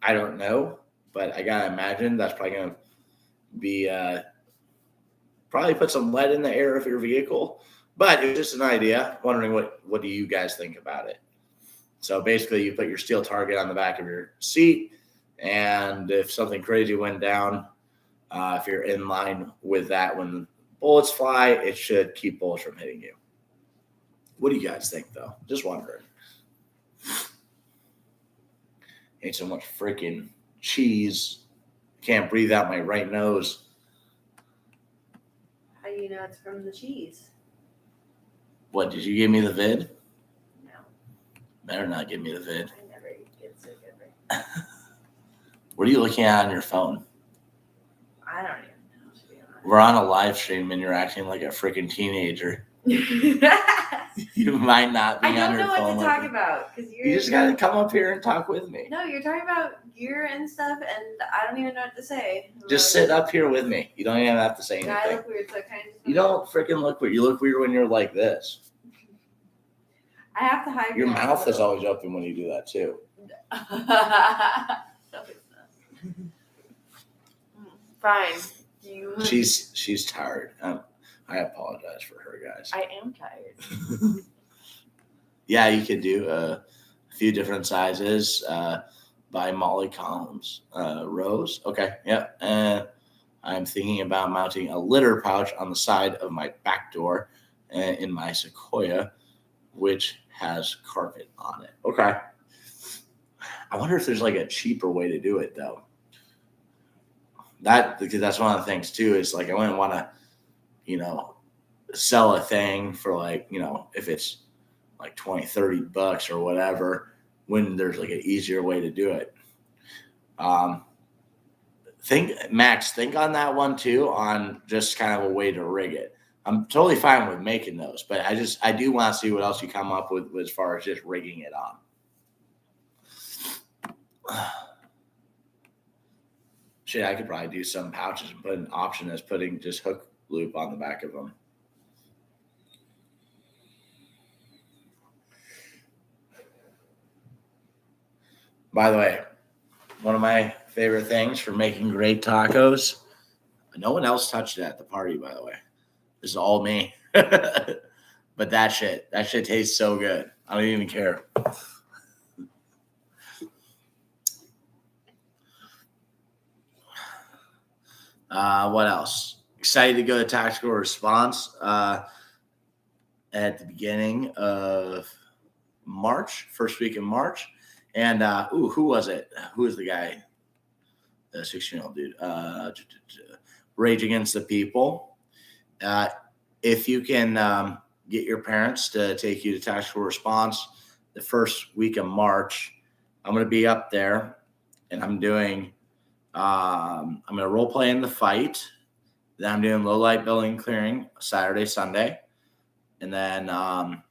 I don't know, but I gotta imagine that's probably gonna be probably put some lead in the air of your vehicle. But it was just an idea. Wondering what do you guys think about it? So basically, you put your steel target on the back of your seat, and if something crazy went down, if you're in line with that, when bullets fly, it should keep bullets from hitting you. What do you guys think, though? Just wondering. Ate so much freaking cheese. Can't breathe out my right nose. How do you know it's from the cheese? What, did you give me the vid? No. Better not give me the vid. I never get sick of it. What are you looking at on your phone? I don't even know, to be honest. We're on a live stream and you're acting like a freaking teenager. You might not be on your phone. I don't know what to talk about. You just got to come up here and talk with me. No, you're talking about gear and stuff, and I don't even know what to say. Just sit up here with me. You don't even have to say anything. I look weird, so I kind of just... You don't freaking look weird. You look weird when you're like this. I have to hide your mouth is always open when you do that, too. No, it's not. Fine. She's tired. I apologize for her, guys. I am tired. Yeah, you could do a few different sizes by Molly Collins. Rose. Okay, yeah. I'm thinking about mounting a litter pouch on the side of my back door in my Sequoia, which has carpet on it. Okay. I wonder if there's like a cheaper way to do it, though. Because that's one of the things, too, is like I wouldn't want to, sell a thing for like, if it's like $20-$30 or whatever, when there's like an easier way to do it. Max, think on that one too, on just kind of a way to rig it. I'm totally fine with making those, but I do want to see what else you come up with as far as just rigging it on. Shit, I could probably do some pouches and put an option as putting just hook loop on the back of them. By the way, one of my favorite things for making great tacos, no one else touched it at the party, by the way. This is all me. But that shit tastes so good. I don't even care. What else? Excited to go to Tactical Response at the beginning of March, first week in March. And, who was it? Who was the guy? The 16-year-old dude. Rage Against the People. If you can get your parents to take you to Tactical Response the first week of March, I'm going to be up there, and I'm doing I'm going to role play in the fight. Then I'm doing low light building clearing Saturday, Sunday. And then I'm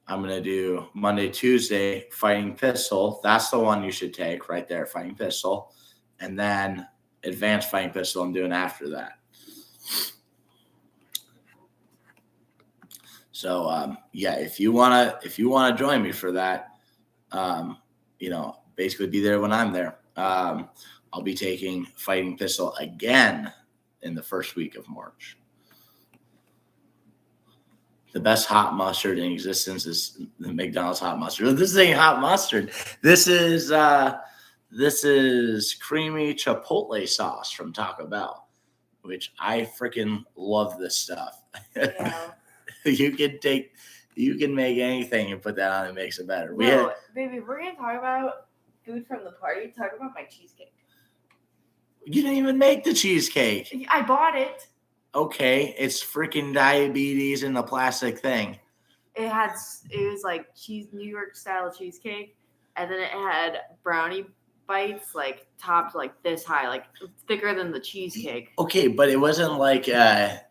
going to do Monday, Tuesday, fighting pistol. That's the one you should take right there, fighting pistol. And then advanced fighting pistol I'm doing after that. So, if you want to join me for that, basically be there when I'm there. I'll be taking fighting pistol again in the first week of March. The best hot mustard in existence is the McDonald's hot mustard. This ain't hot mustard. This is creamy chipotle sauce from Taco Bell, which I freaking love this stuff. Yeah. You can make anything and put that on. It makes it better. Baby, we're gonna talk about food from the party. Talk about my cheesecake. You didn't even make the cheesecake. I bought it. Okay, it's freaking diabetes in a plastic thing. It was like New York style cheesecake, and then it had brownie bites like topped like this high, like thicker than the cheesecake. Okay, but it wasn't like it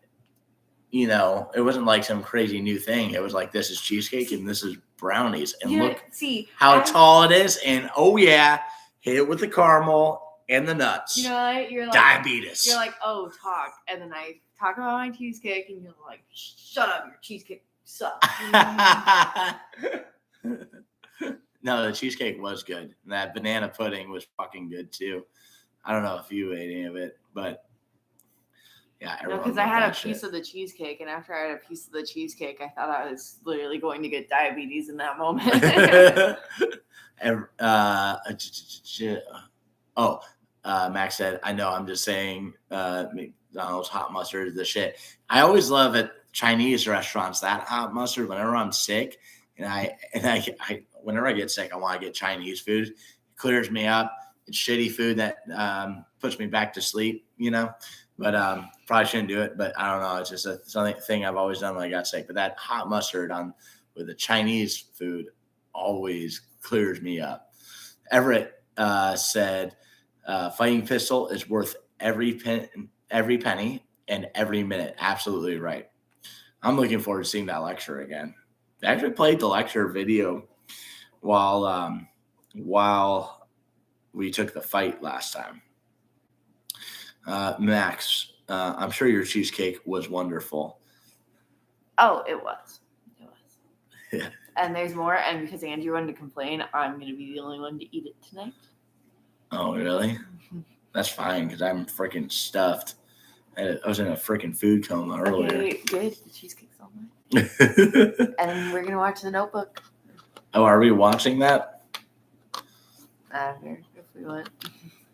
wasn't like some crazy new thing. It was like, this is cheesecake and this is brownies, and look how tall it is, and hit it with the caramel and the nuts. You know what? You're like diabetes. You're like, oh, talk, and then I talk about my cheesecake, and you're like, shut up, your cheesecake sucks. No, the cheesecake was good. And that banana pudding was fucking good too. I don't know if you ate any of it, but yeah, No, because I had a piece of the cheesecake, and after I had a piece of the cheesecake, I thought I was literally going to get diabetes in that moment. Max said, I know, I'm just saying McDonald's hot mustard is the shit. I always love at Chinese restaurants that hot mustard whenever I'm sick. And I whenever I get sick, I want to get Chinese food. It clears me up. It's shitty food that puts me back to sleep, you know. But probably shouldn't do it. But I don't know. It's just something thing I've always done when I got sick. But that hot mustard with the Chinese food always clears me up. Everett said, "Fighting pistol is worth every penny and every minute." Absolutely right. I'm looking forward to seeing that lecture again. I actually played the lecture video while we took the fight last time. Max, I'm sure your cheesecake was wonderful. Oh, it was. Yeah. And there's more. And because Andrew wanted to complain, I'm going to be the only one to eat it tonight. Oh, really? Mm-hmm. That's fine because I'm freaking stuffed. I was in a freaking food coma earlier. Okay, good. The cheesecake's all mine. And we're going to watch The Notebook. Oh, are we watching that? I don't know if we want.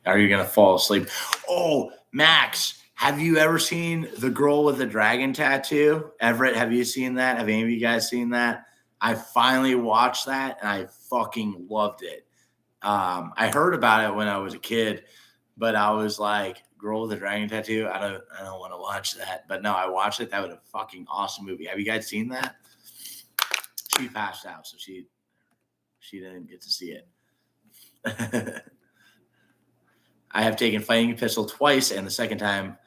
Are you going to fall asleep? Oh, Max, have you ever seen The Girl with the Dragon Tattoo? Everett, have you seen that? Have any of you guys seen that? I finally watched that, and I fucking loved it. I heard about it when I was a kid, but I was like, Girl with the Dragon Tattoo? I don't want to watch that. But no, I watched it. That was a fucking awesome movie. Have you guys seen that? She passed out, so she didn't get to see it. I have taken Fighting Pistol twice, and the second time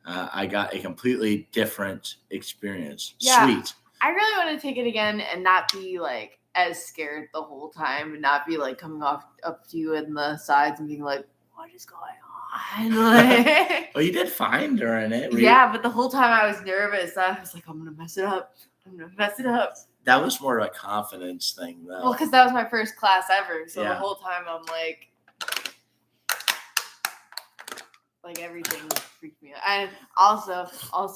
I got a completely different experience. Yeah, sweet. I really want to take it again and not be like as scared the whole time and not be like coming up to you in the sides and being like, what is going on? Like, well, you did fine during it. Yeah, but the whole time I was nervous. I was like, I'm going to mess it up. That was more of a confidence thing, though. Well, because that was my first class ever. So the whole time I'm like everything freaked me out. And also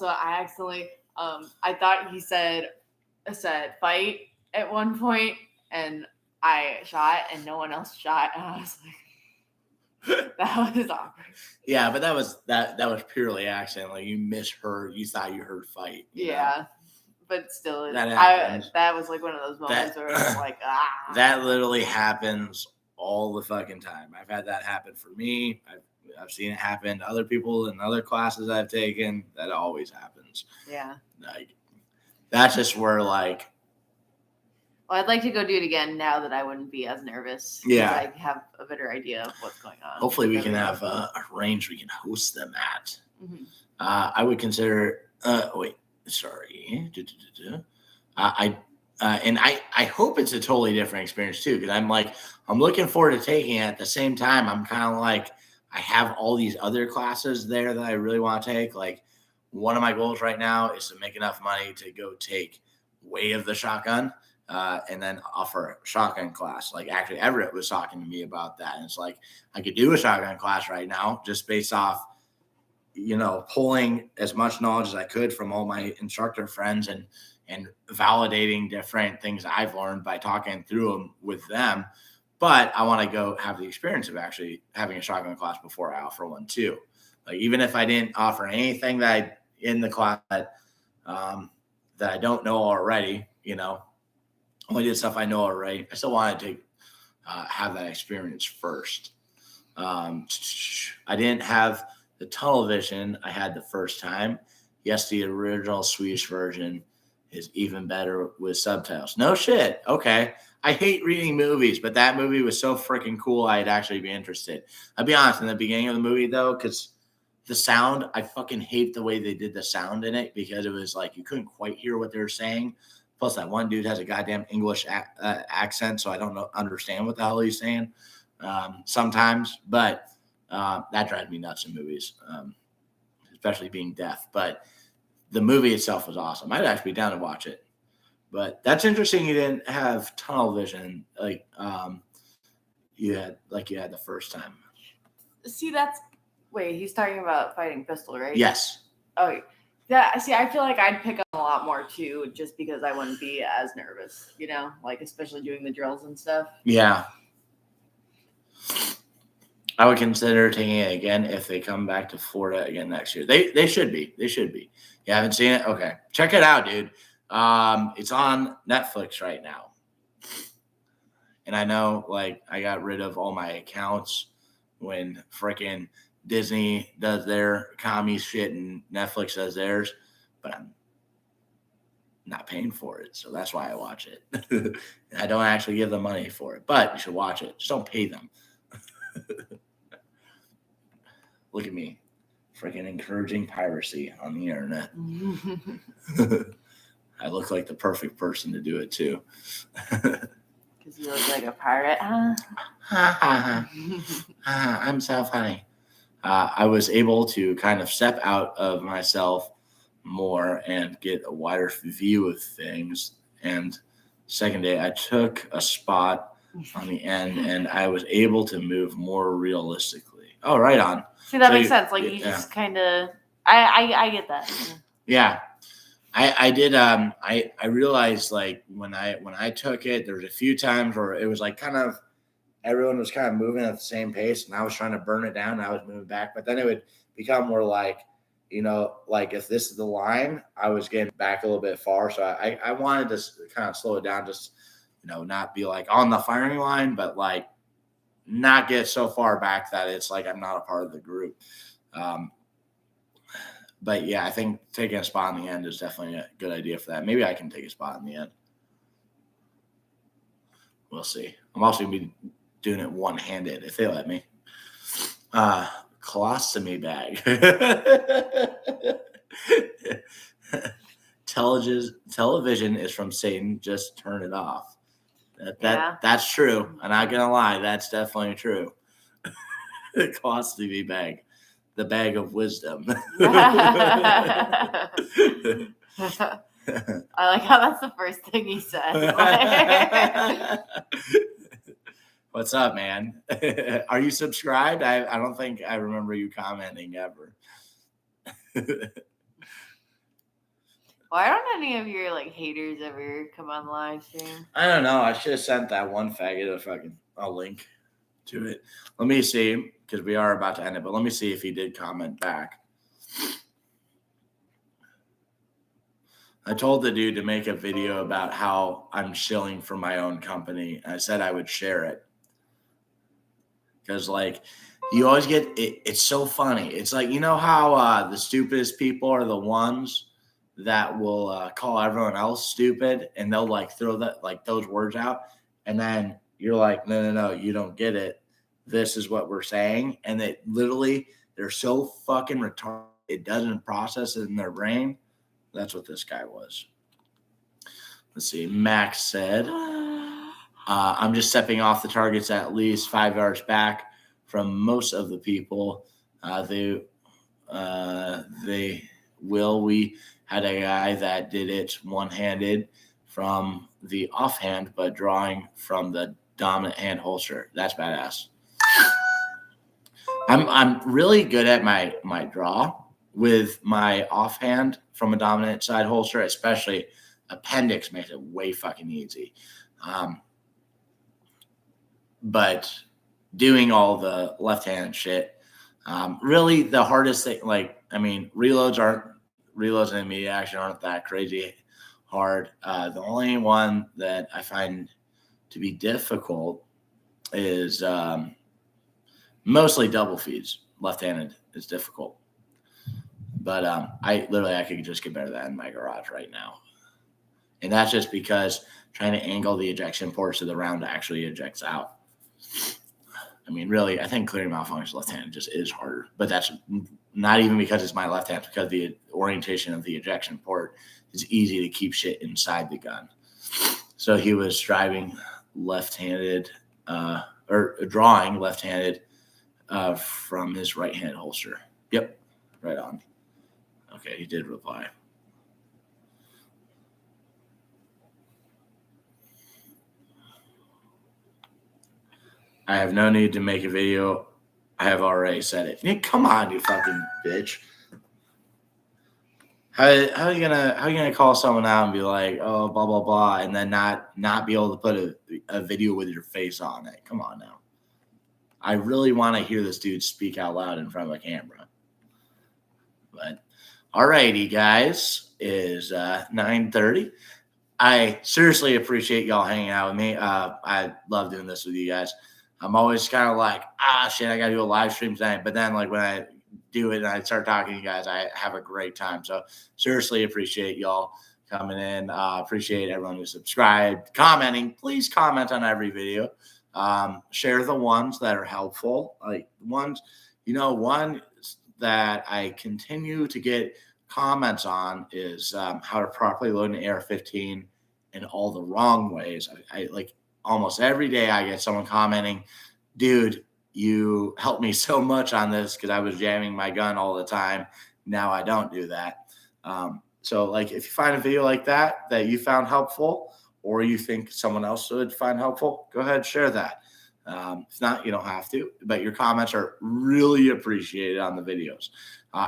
I accidentally, I thought he said fight at one point, and I shot, and no one else shot, and I was like, that was awkward. Yeah, but that was purely accident. Like you misheard, you thought you heard fight. You know? But still, that was like one of those moments where I was like, ah. That literally happens all the fucking time. I've had that happen for me. I've seen it happen to other people in other classes I've taken. That always happens. Yeah. Like, that's just where like. Well, I'd like to go do it again now that I wouldn't be as nervous. Yeah. I have a better idea of what's going on. Hopefully we can have a range we can host them at. Mm-hmm. I would consider, sorry. I hope it's a totally different experience too. Cause I'm looking forward to taking it. At the same time, I'm kind of like, I have all these other classes there that I really want to take. Like one of my goals right now is to make enough money to go take Way of the Shotgun and then offer a shotgun class. Like actually Everett was talking to me about that. And it's like, I could do a shotgun class right now just based off, pulling as much knowledge as I could from all my instructor friends and validating different things I've learned by talking through them with them. But I want to go have the experience of actually having a shotgun class before I offer one too. Like even if I didn't offer anything in the class that I don't know already, only did stuff I know already, I still wanted to have that experience first. I didn't have the tunnel vision I had the first time. Yes, the original Swedish version is even better with subtitles. No shit. Okay. I hate reading movies, but that movie was so freaking cool, I'd actually be interested. I'll be honest, in the beginning of the movie, though, because the sound, I fucking hate the way they did the sound in it because it was like you couldn't quite hear what they were saying. Plus, that one dude has a goddamn English accent, so I don't understand what the hell he's saying sometimes. But that drives me nuts in movies, especially being deaf. But the movie itself was awesome. I'd actually be down to watch it. But that's interesting. You didn't have tunnel vision like you had the first time. See, wait, he's talking about fighting pistol, right? Yes. Oh, yeah. See, I feel like I'd pick up a lot more too, just because I wouldn't be as nervous, like especially doing the drills and stuff. Yeah. I would consider taking it again if they come back to Florida again next year. They should be. They should be. You haven't seen it? Okay. Check it out, dude. It's on Netflix right now. And I know, like, I got rid of all my accounts when freaking Disney does their commie shit and Netflix does theirs, but I'm not paying for it. So that's why I watch it. I don't actually give them money for it, but you should watch it. Just don't pay them. Look at me, freaking encouraging piracy on the internet. I look like the perfect person to do it too. Because you look like a pirate, I'm so funny. I was able to kind of step out of myself more and get a wider view of things. And second day, I took a spot on the end, and I was able to move more realistically. Oh, right on. See, that makes sense. Like, you just kind of, I get that. Yeah. I did. I realized, like, when I took it, there was a few times where it was like kind of everyone was kind of moving at the same pace, and I was trying to burn it down. And I was moving back, but then it would become more like, like if this is the line, I was getting back a little bit far. So I wanted to kind of slow it down, just not be like on the firing line, but like not get so far back that it's like I'm not a part of the group. But yeah, I think taking a spot in the end is definitely a good idea for that. Maybe I can take a spot in the end. We'll see. I'm also going to be doing it one-handed if they let me. Colostomy bag. Television is from Satan. Just turn it off. That's true. I'm not going to lie. That's definitely true. Colostomy bag. The bag of wisdom. I like how that's the first thing he said. What's up, man? Are you subscribed? I don't think I remember you commenting ever. Why don't any of your haters ever come on live stream? I don't know. I should have sent that one faggot a link to it. Let me see, because we are about to end it, but let me see if he did comment back. I told the dude to make a video about how I'm shilling for my own company. I said I would share it. Because, you always get it. It's so funny. It's like, how the stupidest people are the ones that will call everyone else stupid, and they'll throw that those words out, and then you're like, no, you don't get it. This is what we're saying, and they're so fucking retarded. It doesn't process it in their brain. That's what this guy was. Let's see. Max said, I'm just stepping off the targets at least 5 yards back from most of the people. We had a guy that did it one-handed from the offhand, but drawing from the dominant hand holster. That's badass. I'm really good at my draw with my offhand from a dominant side holster, especially appendix makes it way fucking easy. But doing all the left-handed shit, really the hardest thing, reloads and immediate action aren't that crazy hard. The only one that I find to be difficult is mostly double feeds. Left-handed is difficult. But I could just get better at that in my garage right now. And that's just because trying to angle the ejection port so the round actually ejects out. Really, I think clearing malfunctions left-handed just is harder. But that's not even because it's my left hand, because the orientation of the ejection port is easy to keep shit inside the gun. So he was driving left-handed, or drawing left-handed from his right-hand holster. Yep, right on. Okay, he did reply. I have no need to make a video. I have already said it. Nick, come on, you fucking bitch. How are you gonna call someone out and be like, oh, blah blah blah, and then not be able to put a video with your face on it? Come on now. I really want to hear this dude speak out loud in front of a camera. But alrighty, guys, is 9:30. I seriously appreciate y'all hanging out with me. I love doing this with you guys. I'm always kind of like, shit, I gotta do a live stream tonight. But then like when I do it and I start talking to you guys, I have a great time. So seriously appreciate y'all coming in. Appreciate everyone who subscribed, commenting. Please comment on every video. Share the ones that are helpful. Like ones, one that I continue to get comments on is how to properly load an AR-15 in all the wrong ways. I like almost every day I get someone commenting, dude, you helped me so much on this because I was jamming my gun all the time. Now I don't do that. So like if you find a video like that you found helpful or you think someone else would find helpful, go ahead and share that. If not, you don't have to, but your comments are really appreciated on the videos.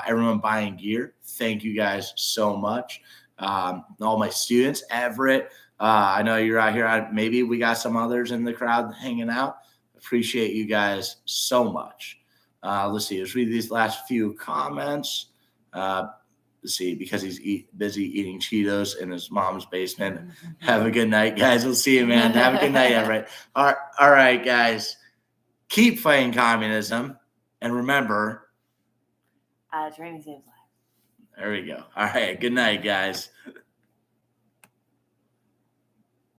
Everyone buying gear, thank you guys so much. All my students, Everett, I know you're out here. Maybe we got some others in the crowd hanging out. Appreciate you guys so much. Let's see. Let's read these last few comments. Let's see, because he's busy eating Cheetos in his mom's basement. Have a good night, guys. We'll see you, man. Have a good night, Everett. All right, guys. Keep fighting communism. And remember, training saves lives. There we go. All right. Good night, guys.